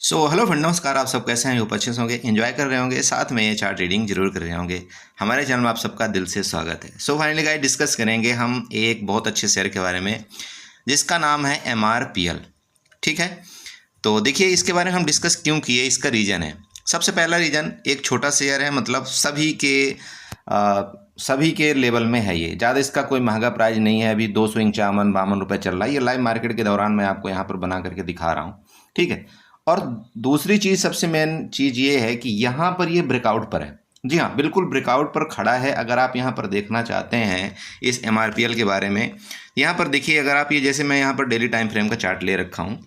Hello friend, नमस्कार। आप सब कैसे हैं? ऊपर अच्छे से होंगे, एंजॉय कर रहे होंगे, साथ में ये चार्ट रीडिंग जरूर कर रहे होंगे। हमारे चैनल में आप सबका दिल से स्वागत है। फाइनली गाइस, डिस्कस करेंगे हम एक बहुत अच्छे शेयर के बारे में जिसका नाम है MRPL। ठीक है, तो देखिए इसके बारे में हम डिस्कस क्यों किए, इसका रीज़न है। सबसे पहला रीज़न, एक छोटा शेयर है, मतलब सभी के लेवल में है। ये ज़्यादा इसका कोई महंगा प्राइस नहीं है। अभी 251-52 रुपये चल रहा है। ये लाइव मार्केट के दौरान मैं आपको यहाँ पर बना करके दिखा रहा हूँ। ठीक है, और दूसरी चीज़, सबसे मेन चीज़ ये है कि यहाँ पर ये ब्रेकआउट पर है। जी हाँ, बिल्कुल ब्रेकआउट पर खड़ा है। अगर आप यहाँ पर देखना चाहते हैं इस MRPL के बारे में, यहाँ पर देखिए, अगर आप ये, जैसे मैं यहाँ पर डेली टाइम फ्रेम का चार्ट ले रखा हूँ।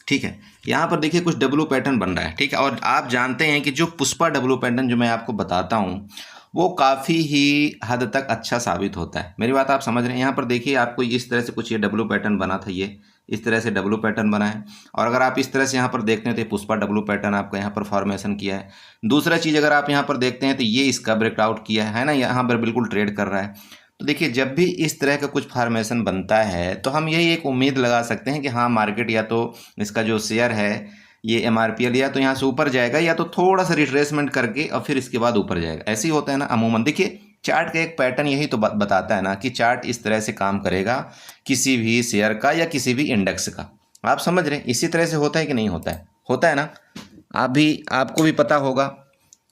ठीक है, यहाँ पर देखिए कुछ डब्लू पैटर्न बन रहा है। ठीक है, और आप जानते हैं कि जो पुष्पा डब्लू पैटर्न जो मैं आपको बताता हूँ वो काफ़ी ही हद तक अच्छा साबित होता है। मेरी बात आप समझ रहे हैं? यहाँ पर देखिए, आपको इस तरह से कुछ ये डब्लू पैटर्न बना था, ये इस तरह से डब्लू पैटर्न बना है। और अगर आप इस तरह से यहाँ पर देखते हैं तो ये पुष्पा डब्लू पैटर्न आपका यहाँ पर फॉर्मेशन किया है। दूसरा चीज़, अगर आप यहाँ पर देखते हैं तो ये इसका ब्रेकआउट किया है ना, यहाँ पर बिल्कुल ट्रेड कर रहा है। तो देखिए, जब भी इस तरह का कुछ फॉर्मेशन बनता है तो हम यही एक उम्मीद लगा सकते हैं कि हाँ, मार्केट या तो इसका जो शेयर है ये MRPL या तो यहाँ से ऊपर जाएगा या तो थोड़ा सा रिट्रेसमेंट करके और फिर इसके बाद ऊपर जाएगा। ऐसे ही होता है ना अमूमन। देखिए, चार्ट का एक पैटर्न यही तो बताता है ना कि चार्ट इस तरह से काम करेगा किसी भी शेयर का या किसी भी इंडेक्स का। आप समझ रहे हैं? इसी तरह से होता है कि नहीं होता है? होता है ना। आपको भी पता होगा।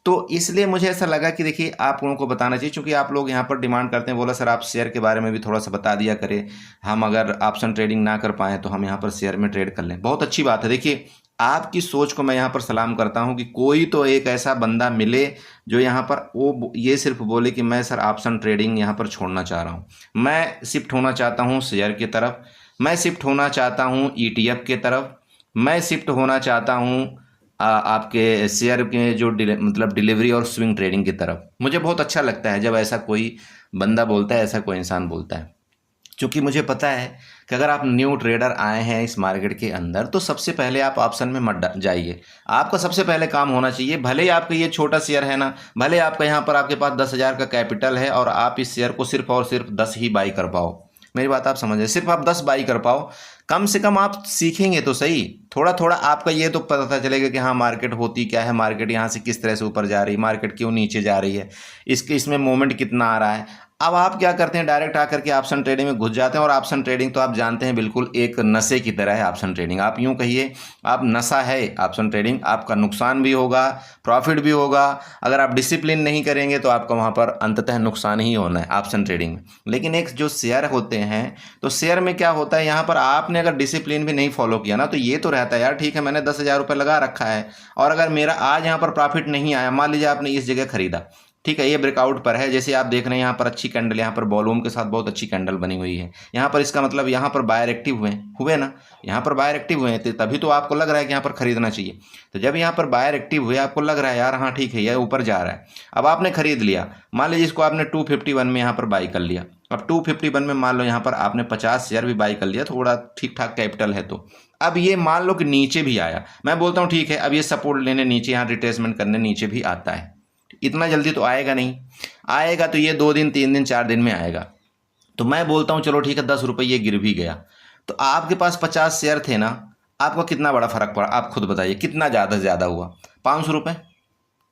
तो इसलिए मुझे ऐसा लगा कि देखिए, आप लोगों को बताना चाहिए, क्योंकि आप लोग यहाँ पर डिमांड करते हैं, बोला सर आप शेयर के बारे में भी थोड़ा सा बता दिया करें। हम अगर ऑप्शन ट्रेडिंग ना कर पाएँ तो हम यहाँ पर शेयर में ट्रेड कर लें। बहुत अच्छी बात है। देखिए, आपकी सोच को मैं यहाँ पर सलाम करता हूँ कि कोई तो एक ऐसा बंदा मिले जो यहाँ पर वो ये सिर्फ बोले कि मैं सर ऑप्शन ट्रेडिंग यहाँ पर छोड़ना चाह रहा हूँ, मैं शिफ्ट होना चाहता हूँ शेयर की तरफ, मैं शिफ्ट होना चाहता हूँ ETF की तरफ, मैं शिफ्ट होना चाहता हूँ आपके शेयर के जो मतलब डिलीवरी और स्विंग ट्रेडिंग की तरफ। मुझे बहुत अच्छा लगता है जब ऐसा कोई बंदा बोलता है, ऐसा कोई इंसान बोलता है। क्योंकि मुझे पता है कि अगर आप न्यू ट्रेडर आए हैं इस मार्केट के अंदर तो सबसे पहले आप ऑप्शन में मत जाइए। आपका सबसे पहले काम होना चाहिए, भले ही आपका ये छोटा शेयर है ना, भले आपका यहाँ पर आपके पास 10,000 का कैपिटल है और आप इस शेयर को सिर्फ और सिर्फ 10 ही बाई कर पाओ। मेरी बात आप समझे? सिर्फ आप 10 बाई कर पाओ। कम से कम आप सीखेंगे तो सही, थोड़ा थोड़ा आपका ये तो पता चलेगा कि हाँ, मार्केट होती क्या है, मार्केट यहाँ से किस तरह से ऊपर जा रही है, मार्केट क्यों नीचे जा रही है, इसमें मोमेंट कितना आ रहा है। अब आप क्या करते हैं, डायरेक्ट आकर के ऑप्शन ट्रेडिंग में घुस जाते हैं। और ऑप्शन ट्रेडिंग तो आप जानते हैं बिल्कुल एक नशे की तरह है। ऑप्शन ट्रेडिंग आप यूं कहिए, आप नशा है ऑप्शन ट्रेडिंग। आपका नुकसान भी होगा, प्रॉफिट भी होगा। अगर आप डिसिप्लिन नहीं करेंगे तो आपका वहां पर अंततः नुकसान ही होना है ऑप्शन ट्रेडिंग में। लेकिन एक जो शेयर होते हैं, तो शेयर में क्या होता है, यहाँ पर आपने अगर डिसिप्लिन भी नहीं फॉलो किया ना तो ये तो रहता है यार, ठीक है मैंने 10,000 रुपये लगा रखा है और अगर मेरा आज यहाँ पर प्रॉफिट नहीं आया, मान लीजिए आपने इस जगह खरीदा, ठीक है, ये ब्रेकआउट पर है, जैसे आप देख रहे हैं यहाँ पर अच्छी कैंडल, यहाँ पर वॉल्यूम के साथ बहुत अच्छी कैंडल बनी हुई है। यहाँ पर इसका मतलब यहाँ पर बायर एक्टिव हुए ना, यहाँ पर बायर एक्टिव हुए तो तभी तो आपको लग रहा है कि यहाँ पर खरीदना चाहिए। तो जब यहाँ पर बायर एक्टिव हुए, आपको लग रहा है यार हाँ ठीक है ये ऊपर जा रहा है, अब आपने खरीद लिया। मान लीजिए इसको आपने 251 में यहाँ पर बाई कर लिया। अब 251 में मान लो यहाँ पर आपने 50 शेयर भी बाई कर लिया, थोड़ा ठीक ठाक कैपिटल है तो। अब ये मान लो कि नीचे भी आया, मैं बोलता हूँ ठीक है, अब ये सपोर्ट लेने नीचे, यहाँ रिट्रेसमेंट करने नीचे भी आता है। इतना जल्दी तो आएगा नहीं, आएगा तो ये 2 दिन 3 दिन 4 दिन में आएगा। तो मैं बोलता हूँ चलो ठीक है, 10 रुपये ये गिर भी गया तो आपके पास 50 शेयर थे ना, आपको कितना बड़ा फर्क पड़ा? आप खुद बताइए, कितना ज़्यादा से ज़्यादा हुआ? 500 रुपये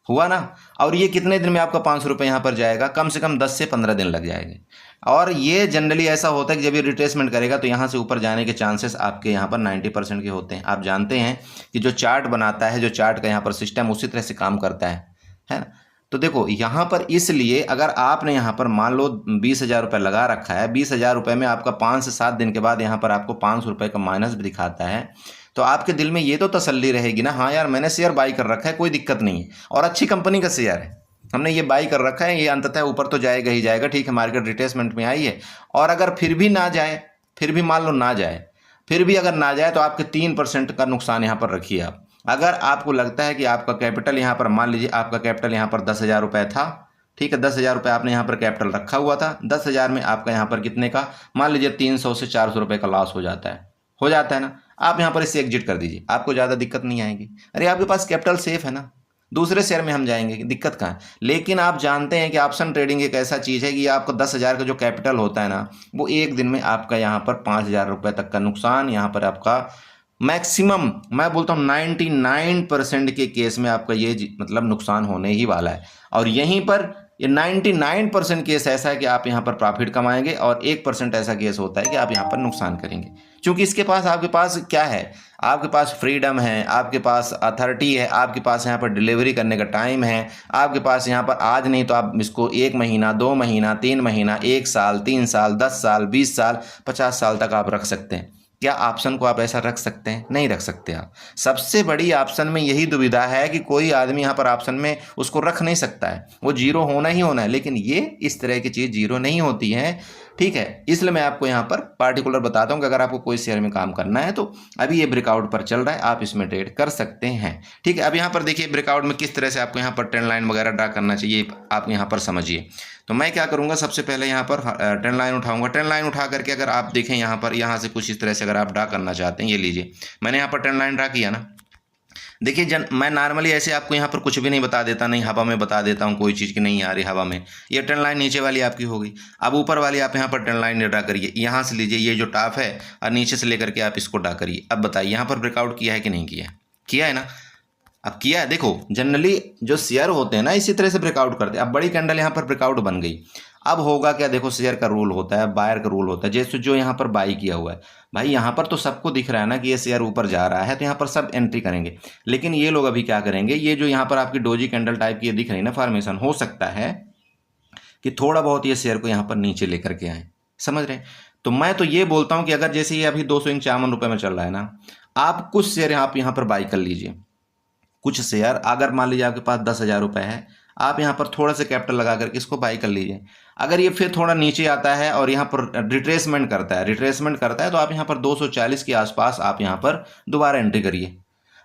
हुआ ना। और ये कितने दिन में आपका 500 रुपये यहाँ पर जाएगा? कम से कम 10 से 15 दिन लग जाएंगे। और ये जनरली ऐसा होता है कि जब ये रिट्रेसमेंट करेगा तो यहाँ से ऊपर जाने के चांसेस आपके यहाँ पर 90% के होते हैं। आप जानते हैं कि जो चार्ट बनाता है, जो चार्ट का यहाँ पर सिस्टम उसी तरह से काम करता है ना। तो देखो यहाँ पर, इसलिए अगर आपने यहाँ पर मान लो 20,000 रुपये लगा रखा है, 20,000 रुपये में आपका 5 से 7 दिन के बाद यहाँ पर आपको 500 रुपये का माइनस भी दिखाता है, तो आपके दिल में ये तो तसल्ली रहेगी ना, हाँ यार मैंने शेयर बाई कर रखा है, कोई दिक्कत नहीं है और अच्छी कंपनी का शेयर है, हमने ये बाई कर रखा है, ये अंततः ऊपर तो जाएगा ही जाएगा। ठीक है, मार्केट रिट्रेसमेंट में आई है और अगर फिर भी ना जाए, फिर भी मान लो ना जाए, फिर भी अगर ना जाए तो आपके 3% का नुकसान यहाँ पर रखिए आप। अगर आपको लगता है कि आपका कैपिटल यहाँ पर, मान लीजिए आपका कैपिटल यहाँ पर 10,000 रुपये था, ठीक है, 10,000 रुपये आपने यहाँ पर कैपिटल रखा हुआ था, 10,000 में आपका यहाँ पर कितने का, मान लीजिए 300 से 400 रुपये का लॉस हो जाता है ना। आप यहाँ पर इससे एग्जिट कर दीजिए, आपको ज़्यादा दिक्कत नहीं आएगी। अरे आपके पास कैपिटल सेफ है ना, दूसरे शेयर में हम जाएंगे, दिक्कत कहाँ है। लेकिन आप जानते हैं कि ऑप्शन ट्रेडिंग एक ऐसा चीज़ है कि आपका 10,000 का जो कैपिटल होता है ना, वो एक दिन में आपका यहाँ पर 5,000 रुपये तक का नुकसान यहाँ पर आपका मैक्सिमम मैं बोलता हूँ 99% के केस में आपका ये मतलब नुकसान होने ही वाला है। और यहीं पर ये 99% केस ऐसा है कि आप यहाँ पर प्रॉफिट कमाएंगे और 1% ऐसा केस होता है कि आप यहाँ पर नुकसान करेंगे। क्योंकि इसके पास आपके पास क्या है, आपके पास फ्रीडम है, आपके पास अथॉरिटी है, आपके पास यहाँ पर डिलीवरी करने का टाइम है, आपके पास यहाँ पर आज नहीं तो आप इसको 1 महीना 2 महीना 3 महीना 1 साल 3 साल 10 साल 20 साल 50 साल तक आप रख सकते हैं। क्या ऑप्शन को आप ऐसा रख सकते हैं? नहीं रख सकते आप। सबसे बड़ी ऑप्शन में यही दुविधा है कि कोई आदमी यहाँ पर ऑप्शन में उसको रख नहीं सकता है, वो जीरो होना ही होना है। लेकिन ये इस तरह की चीज़ जीरो नहीं होती है, ठीक है। इसलिए मैं आपको यहाँ पर पार्टिकुलर बताता हूँ कि अगर आपको कोई शेयर में काम करना है तो अभी ये ब्रेकआउट पर चल रहा है, आप इसमें ट्रेड कर सकते हैं, ठीक है। अब यहाँ पर देखिए ब्रेकआउट में किस तरह से आपको यहाँ पर ट्रेंड लाइन वगैरह ड्रा करना चाहिए, आप यहाँ पर समझिए। तो मैं क्या करूँगा, सबसे पहले यहाँ पर ट्रेंड लाइन उठाऊंगा। ट्रेंड लाइन उठा करके अगर आप देखें यहाँ पर, यहाँ से कुछ इस तरह से अगर आप ड्रा करना चाहते हैं, ये लीजिए मैंने यहाँ पर ट्रेंड लाइन ड्रा किया ना। देखिए मैं नॉर्मली ऐसे आपको यहाँ पर कुछ भी नहीं बता देता, नहीं हवा में बता देता हूँ कोई चीज़ की नहीं आ रही हवा में। ये ट्रेंड लाइन नीचे वाली आपकी होगी। अब ऊपर वाली आप यहाँ पर ट्रेंड लाइन ड्रा करिए, यहाँ से लीजिए ये जो टॉप है और नीचे से लेकर के आप इसको ड्रा करिए। अब बताइए यहाँ पर ब्रेकआउट किया है कि नहीं किया है? किया है ना। अब किया है। देखो जनरली जो शेयर होते हैं ना इसी तरह से ब्रेकआउट करते हैं। अब बड़ी कैंडल यहाँ पर ब्रेकआउट बन गई, अब होगा क्या? देखो शेयर का रूल होता है, बायर का रूल होता है। जैसे जो यहाँ पर बाई किया हुआ है, भाई यहाँ पर तो सबको दिख रहा है ना कि ये शेयर ऊपर जा रहा है, तो यहाँ पर सब एंट्री करेंगे। लेकिन ये लोग अभी क्या करेंगे, ये जो यहाँ पर आपकी डोजी कैंडल टाइप की ये दिख रही है ना फॉर्मेशन, हो सकता है कि थोड़ा बहुत ये शेयर को यहाँ पर नीचे लेकर के आए, समझ रहे हैं। तो मैं तो ये बोलता हूँ कि अगर जैसे ये अभी 251 रुपये में चल रहा है ना, आप कुछ शेयर आप यहाँ पर बाई कर लीजिए। कुछ शेयर अगर मान लीजिए आपके पास 10,000 रुपये है, आप यहाँ पर थोड़ा सा कैपिटल लगा करके इसको बाई कर लीजिए। अगर ये फिर थोड़ा नीचे आता है और यहाँ पर रिट्रेसमेंट करता है तो आप यहाँ पर 240 के आसपास आप यहाँ पर दोबारा एंट्री करिए।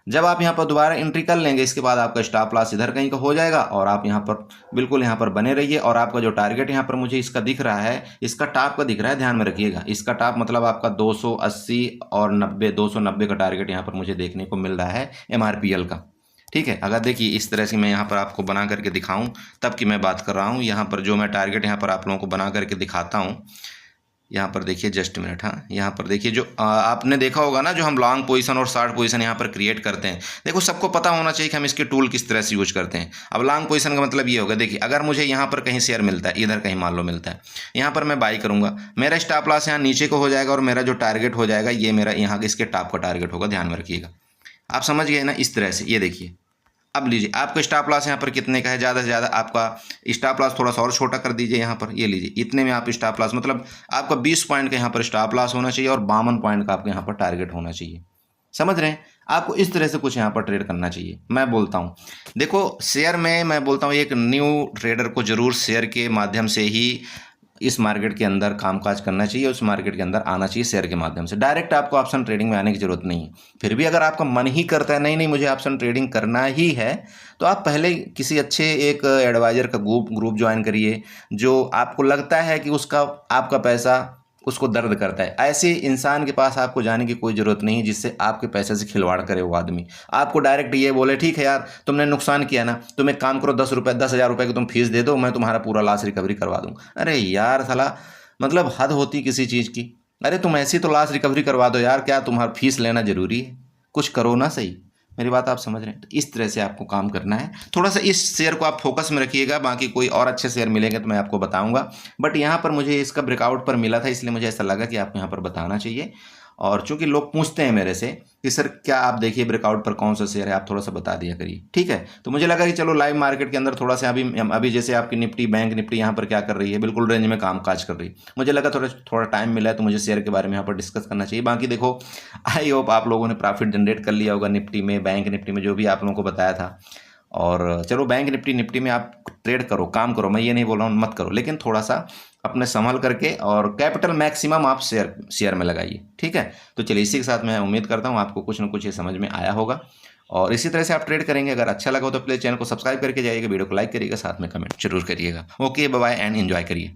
जब आप यहाँ पर दोबारा एंट्री कर लेंगे, इसके बाद आपका स्टॉप लॉस इधर कहीं का हो जाएगा और आप यहाँ पर बिल्कुल यहाँ पर बने रहिए। और आपका जो टारगेट यहाँ पर मुझे इसका दिख रहा है, इसका टॉप का दिख रहा है, ध्यान में रखिएगा। इसका टॉप मतलब आपका 280 और 90, 290 का टारगेट यहाँ पर मुझे देखने को मिल रहा है MRPL का, ठीक है। अगर देखिए इस तरह से मैं यहाँ पर आपको बना करके दिखाऊं तब की मैं बात कर रहा हूँ। यहाँ पर जो मैं टारगेट यहाँ पर आप लोगों को बना करके दिखाता हूँ, यहाँ पर देखिए जस्ट मिनट, हाँ यहाँ पर देखिए जो आपने देखा होगा ना, जो हम लॉन्ग पोजीशन और शॉर्ट पोजीशन यहाँ पर क्रिएट करते हैं। देखो सबको पता होना चाहिए कि हम इसके टूल किस तरह से यूज करते हैं। अब लॉन्ग पोजीशन का मतलब ये होगा, देखिए अगर मुझे यहाँ पर कहीं शेयर मिलता है, इधर कहीं मान लो मिलता है, यहाँ पर मैं बाई करूँगा, मेरा स्टॉप लॉस यहाँ नीचे को हो जाएगा और मेरा जो टारगेट हो जाएगा ये मेरा यहाँ इसके टॉप का टारगेट होगा, ध्यान में रखिएगा। आप समझ गए ना इस तरह से। ये देखिए अब लीजिए आपका स्टॉप लॉस यहाँ पर कितने का है, ज़्यादा से ज़्यादा आपका स्टॉप लॉस थोड़ा सा और छोटा कर दीजिए यहाँ पर, ये लीजिए इतने में आप स्टॉप लॉस मतलब आपका 20 पॉइंट का यहाँ पर स्टॉप लॉस होना चाहिए और 52 पॉइंट का आपको यहाँ पर टारगेट होना चाहिए। समझ रहे हैं। आपको इस तरह से कुछ यहाँ पर ट्रेड करना चाहिए। मैं बोलता हूँ देखो शेयर में मैं बोलता हूँ एक न्यू ट्रेडर को जरूर शेयर के माध्यम से ही इस मार्केट के अंदर कामकाज करना चाहिए, उस मार्केट के अंदर आना चाहिए शेयर के माध्यम से। डायरेक्ट आपको ऑप्शन ट्रेडिंग में आने की जरूरत नहीं है। फिर भी अगर आपका मन ही करता है नहीं मुझे ऑप्शन ट्रेडिंग करना ही है, तो आप पहले किसी अच्छे एक एडवाइजर का ग्रुप ज्वाइन करिए, जो आपको लगता है कि उसका आपका पैसा उसको दर्द करता है। ऐसे इंसान के पास आपको जाने की कोई ज़रूरत नहीं जिससे आपके पैसे से खिलवाड़ करे वो आदमी। आपको डायरेक्ट ये बोले ठीक है यार तुमने नुकसान किया ना, तुम एक काम करो 10,000 रुपये की तुम फीस दे दो, मैं तुम्हारा पूरा लॉस रिकवरी करवा दूँ। अरे यार साला मतलब हद होती किसी चीज़ की। अरे तुम ऐसी तो लॉस रिकवरी करवा दो यार, क्या तुम्हारा फीस लेना ज़रूरी है? कुछ करो ना सही। मेरी बात आप समझ रहे हैं। तो इस तरह से आपको काम करना है। थोड़ा सा इस शेयर को आप फोकस में रखिएगा, बाकी कोई और अच्छे शेयर मिलेंगे तो मैं आपको बताऊंगा। बट यहाँ पर मुझे इसका ब्रेकआउट पर मिला था, इसलिए मुझे ऐसा लगा कि आपको यहाँ पर बताना चाहिए। और चूंकि लोग पूछते हैं मेरे से कि सर क्या आप देखिए ब्रेकआउट पर कौन सा शेयर है, आप थोड़ा सा बता दिया करिए, ठीक है। तो मुझे लगा कि चलो लाइव मार्केट के अंदर थोड़ा सा अभी जैसे आपकी निफ्टी बैंक निफ्टी यहाँ पर क्या कर रही है, बिल्कुल रेंज में कामकाज कर रही है। मुझे लगा थोड़ा टाइम मिला है तो मुझे शेयर के बारे में यहाँ पर डिस्कस करना चाहिए। बाकी देखो आई होप आप लोगों ने प्रॉफिट जनरेट कर लिया होगा निफ्टी में, बैंक निफ्टी में, जो भी आप लोगों को बताया था। और चलो बैंक निफ्टी में आप ट्रेड करो, काम करो, मैं ये नहीं बोल रहा हूँ मत करो, लेकिन थोड़ा सा अपने संभल करके और कैपिटल मैक्सिमम आप शेयर में लगाइए, ठीक है। तो चलिए इसी के साथ मैं उम्मीद करता हूँ आपको कुछ ना कुछ ये समझ में आया होगा और इसी तरह से आप ट्रेड करेंगे। अगर अच्छा लगा हो तो प्लीज़ चैनल को सब्सक्राइब करके जाइएगा, वीडियो को लाइक करिएगा, साथ में कमेंट जरूर करिएगा। Okay bye bye and enjoy करिए।